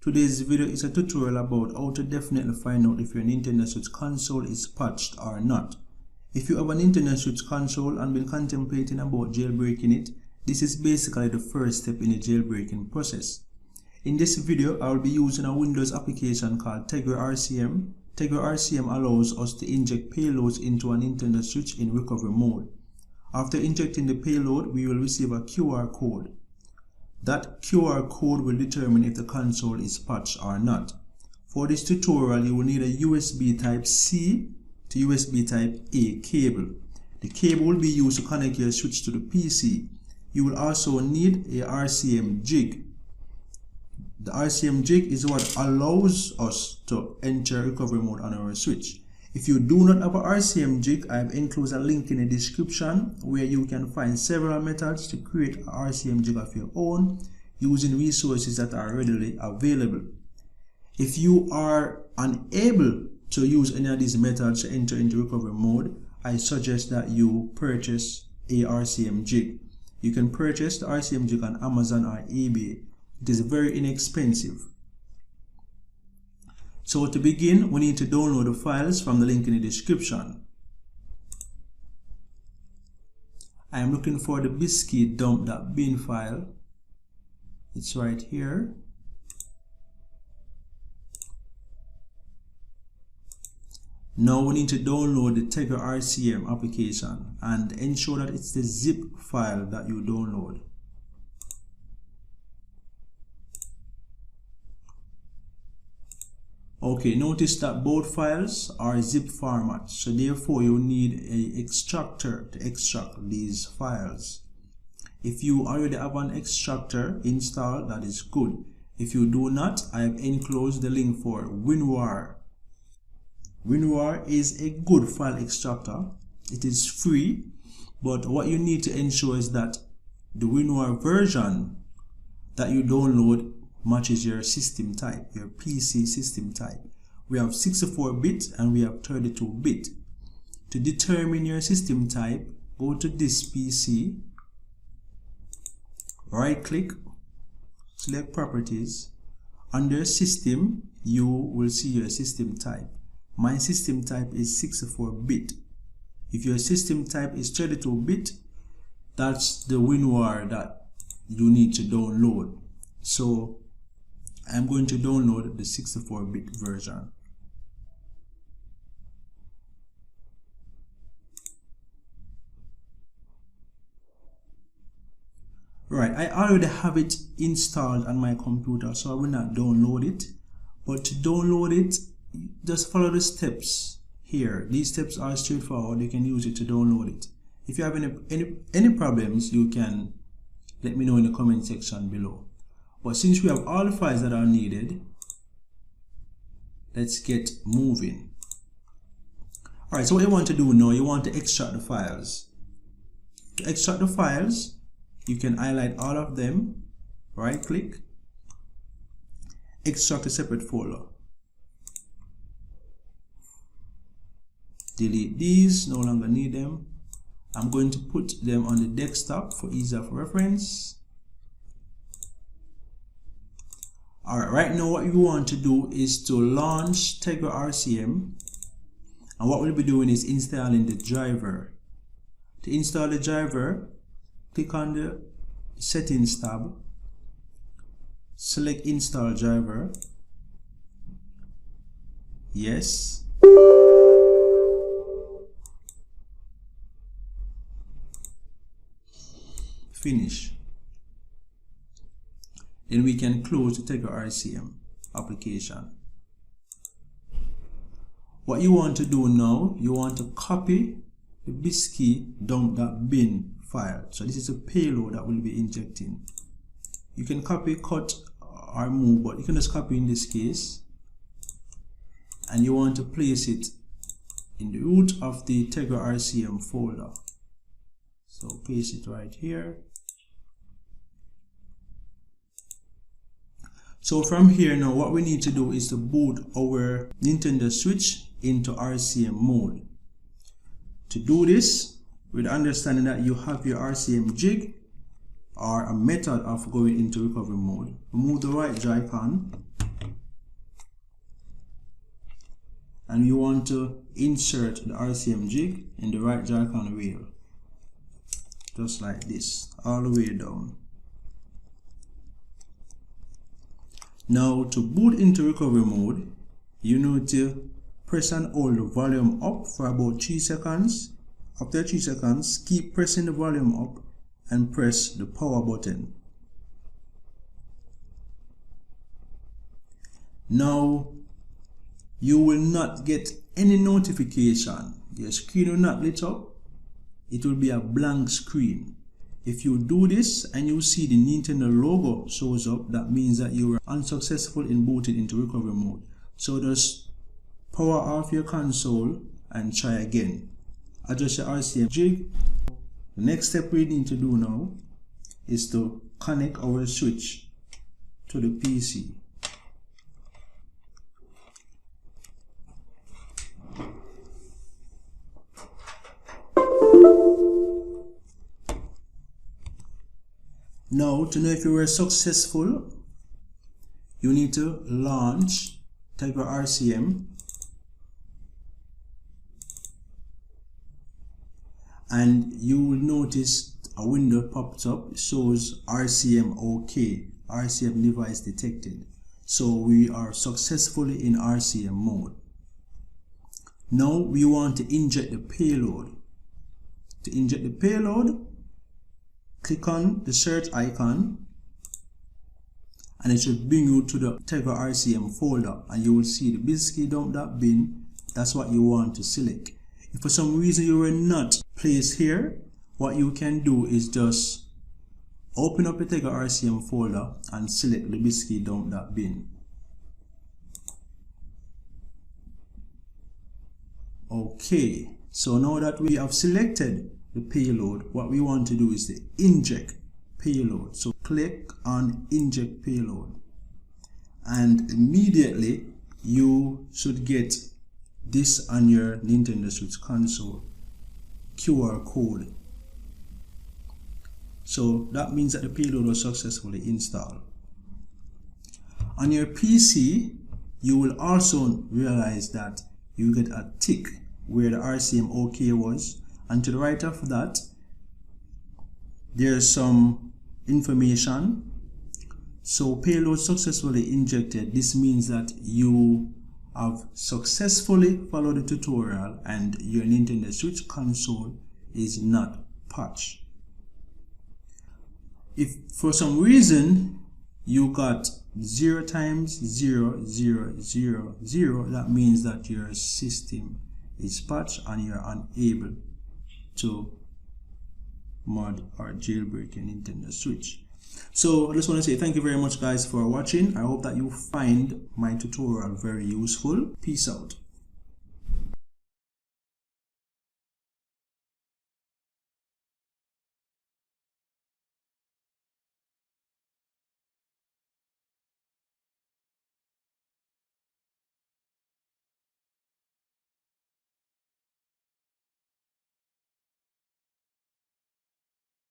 Today's video is a tutorial about how to definitely find out if your Nintendo Switch console is patched or not. If you have a Nintendo Switch console and been contemplating about jailbreaking it, this is basically the first step in the jailbreaking process. In this video, I will be using a Windows application called TegraRcm. TegraRcm allows us to inject payloads into a Nintendo Switch in recovery mode. After injecting the payload, we will receive a QR code. That QR code will determine if the console is patched or not. For this tutorial, you will need a USB Type-C to USB Type-A cable. The cable will be used to connect your switch to the PC. You will also need a RCM Jig. The RCM Jig is what allows us to enter recovery mode on our switch. If you do not have a RCM Jig, I have enclosed a link in the description where you can find several methods to create a RCM Jig of your own using resources that are readily available. If you are unable to use any of these methods to enter into recovery mode, I suggest that you purchase a RCM Jig. You can purchase the RCM Jig on Amazon or eBay. It is very inexpensive. So to begin, we need to download the files from the link in the description. I am looking for the biscuit dump.bin file. It's right here. Now we need to download the TegraRcm application and ensure that it's the zip file that you download. Okay, notice that both files are zip formats, so therefore you need an extractor to extract these files. If you already have an extractor installed, that is good. If you do not, I have enclosed the link for WinRAR. WinRAR is a good file extractor. It is free, but what you need to ensure is that the WinRAR version that you download matches your system type, your PC system type. We have 64-bit and we have 32-bit. To determine your system type, go to this PC, right click, select properties. Under system, you will see your system type. My system type is 64-bit. If your system type is 32-bit, that's the WinRAR that you need to download. So I'm going to download the 64-bit version. Right, I already have it installed on my computer, so I will not download it. But to download it, just follow the steps here. These steps are straightforward. You can use it to download it. If you have any problems, you can let me know in the comment section below. But since we have all the files that are needed, let's get moving. Alright, so what you want to do now, you want to extract the files. To extract the files, you can highlight all of them, right click, extract a separate folder. Delete these, no longer need them. I'm going to put them on the desktop for ease of reference. Alright, right now what you want to do is to launch TegraRcm, and what we'll be doing is installing the driver. To install the driver, click on the settings tab, select install driver, yes, finish. Then we can close the TegraRcm application. What you want to do now, you want to copy the biscuit dump.bin file. So this is a payload that we'll be injecting. You can copy, cut, or move, but you can just copy in this case. And you want to place it in the root of the TegraRcm folder. So paste it right here. So from here now, what we need to do is to boot our Nintendo Switch into RCM mode. To do this, with understanding that you have your RCM Jig or a method of going into recovery mode, remove the right Joy-Con and you want to insert the RCM jig in the right Joy-Con wheel, just like this, all the way down. Now to boot into recovery mode, you need to press and hold the volume up for about 3 seconds. After 3 seconds, keep pressing the volume up and press the power button. Now you will not get any notification. Your screen will not lit up. It will be a blank screen. If you do this and you see the Nintendo logo shows up, that means that you were unsuccessful in booting into recovery mode. So just power off your console and try again. Adjust your RCM jig. The next step we need to do now is to connect our switch to the PC. Now, to know if you were successful, you need to launch TegraRcm, and you will notice a window pops up. It shows RCM OK, RCM device detected. So we are successfully in RCM mode. Now we want to inject the payload. To inject the payload, click on the search icon and it should bring you to the TegraRcm folder, and you will see the biscuit.bin. That's what you want to select. If for some reason you were not placed here, what you can do is just open up the TegraRcm folder and select the biscuit.bin. Okay, so now that we have selected the payload, what we want to do is to inject payload. So click on inject payload, and immediately you should get this on your Nintendo Switch console, QR code. So that means that the payload was successfully installed. On your PC, you will also realize that you get a tick where the RCM OK was, and to the right of that there's some information. So payload successfully injected. This means that you have successfully followed the tutorial and your Nintendo Switch console is not patched. If for some reason you got 0 times 0 0 0 0, that means that your system is patched and you're unable to mod or jailbreak your Nintendo Switch. So I just want to say thank you very much guys for watching. I hope that you find my tutorial very useful. Peace out.